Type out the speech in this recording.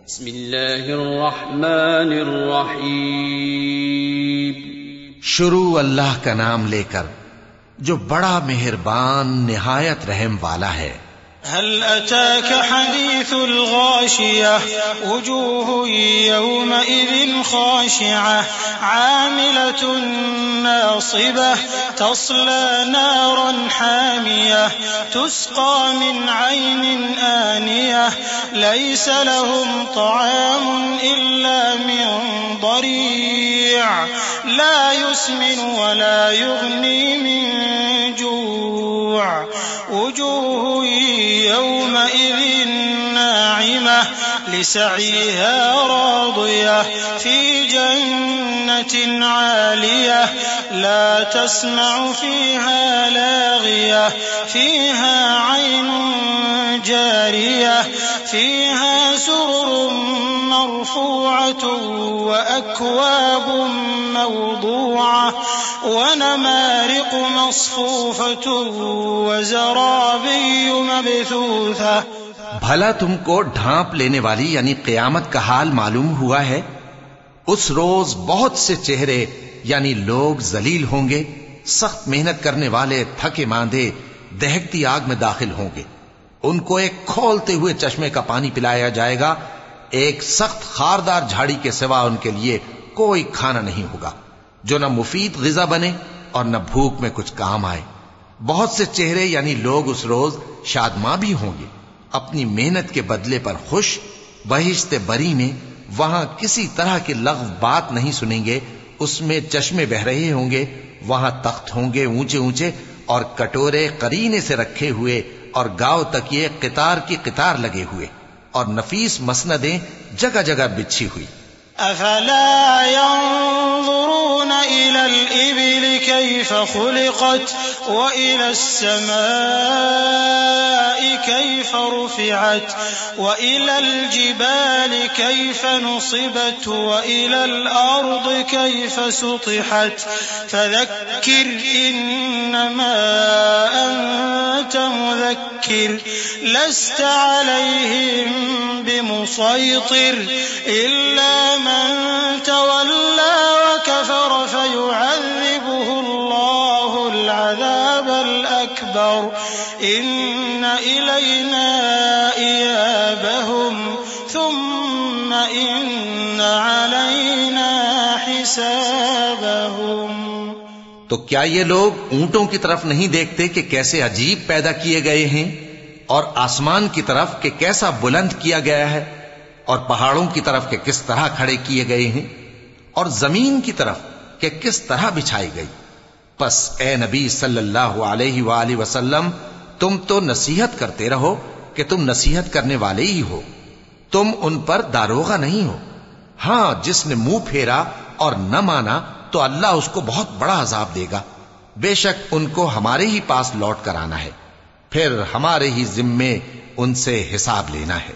बिस्मिल्लाहिर्रहमानिर्रहीम। शुरू अल्लाह का नाम लेकर जो बड़ा मेहरबान निहायत रहम वाला है। हल अताक हदीसुल गाशियह वजूह यौमइज़िन खाशिअह आमिलतुन नासिबह तस्ला नारन हामियह तुस्का मिन ऐनिन आनियह लैस लहुम तआमुन इल्ला मिन दरीअ ला युस्मिनु वला युग्नी मिन जूअ वजूह यौमइज़िन नाइमह लिसअयहा रादियह फी जन्नतिन आलियह ला तस्मअु फीहा लागियह फीहा ऐनुन जारियह फीहा सुरुरुन मरफूअतुन व अक्वाबुन मवदूअह व नमारिक़ मस्फूफ़तुन व ज़राबिय्यु मबथूथा। भला तुमको ढांप लेने वाली यानी क़यामत का हाल मालूम हुआ है? उस रोज बहुत से चेहरे यानी लोग जलील होंगे, सख्त मेहनत करने वाले थके मांदे दहकती आग में दाखिल होंगे। उनको एक खोलते हुए चश्मे का पानी पिलाया जाएगा। एक सख्त खारदार झाड़ी के सिवा उनके लिए कोई खाना नहीं होगा जो न मुफीद ग़िज़ा बने और न भूख में कुछ काम आए। बहुत से चेहरे यानी लोग उस रोज शादमां भी होंगे, अपनी मेहनत के बदले पर खुश। बहिश्ते बरी में वहां किसी तरह की लग़्व बात नहीं सुनेंगे। उसमें चश्मे बह रहे होंगे, वहां तख्त होंगे ऊंचे ऊंचे और कटोरे करीने से रखे हुए और गांव तकिए कितार की कितार लगे हुए और नफीस मसनदें जगह जगह बिछी हुई। अफला यंज़ुरून इलल इबिल कैफ़ खुलिक़त व इलस समाई कैफ़ रुफ़िअत व इलल जिबाल कैफ़ नुसिबत व इलल अर्द कैफ़ सुतिहत फ़ज़क्किर इन्नमा अंत मुज़क्किर लस्त अलैहिम बिमुसैतिर इल्ला मन तवल्ला व कफर फयुअज़्ज़िबुहुल्लाहुल अज़ाबल अकबर इन्न इलैना इयाबहुम थुम्म इन्न अलैना हिसाबहुम। तो क्या ये लोग ऊंटों की तरफ नहीं देखते कि कैसे अजीब पैदा किए गए हैं, और आसमान की तरफ कि कैसा बुलंद किया गया है, और पहाड़ों की तरफ के किस तरह खड़े किए गए हैं, और जमीन की तरफ के किस तरह बिछाई गई। बस ए नबी सल्लल्लाहु अलैहि वालैहि वसल्लम, तुम तो नसीहत करते रहो कि तुम नसीहत करने वाले ही हो, तुम उन पर दारोगा नहीं हो। हां, जिसने मुंह फेरा और न माना तो अल्लाह उसको बहुत बड़ा अजाब देगा। बेशक उनको हमारे ही पास लौट कर आना है, फिर हमारे ही जिम्मे उनसे हिसाब लेना है।